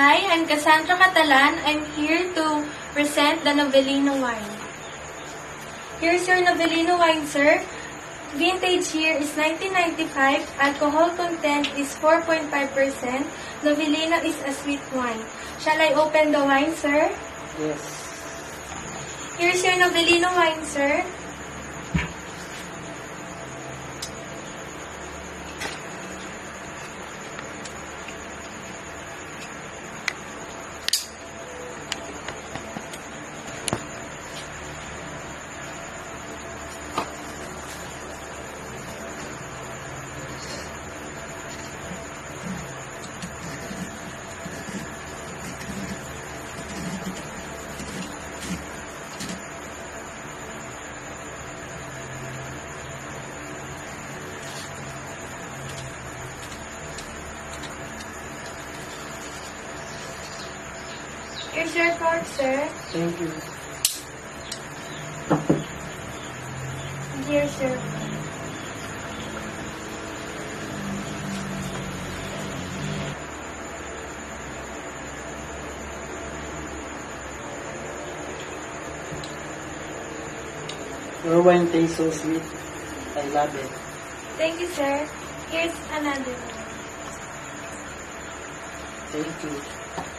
Hi, I'm Cassandra Catalan. I'm here to present the Novellino wine. Here's your Novellino wine, sir. Vintage year is 1995. Alcohol content is 4.5%. Novellino is a sweet wine. Shall I open the wine, sir? Yes. Here's your Novellino wine, sir. Here's your cork, sir. Thank you. Here's your Your wine tastes so sweet. I love it. Thank you, sir. Here's another one. Thank you.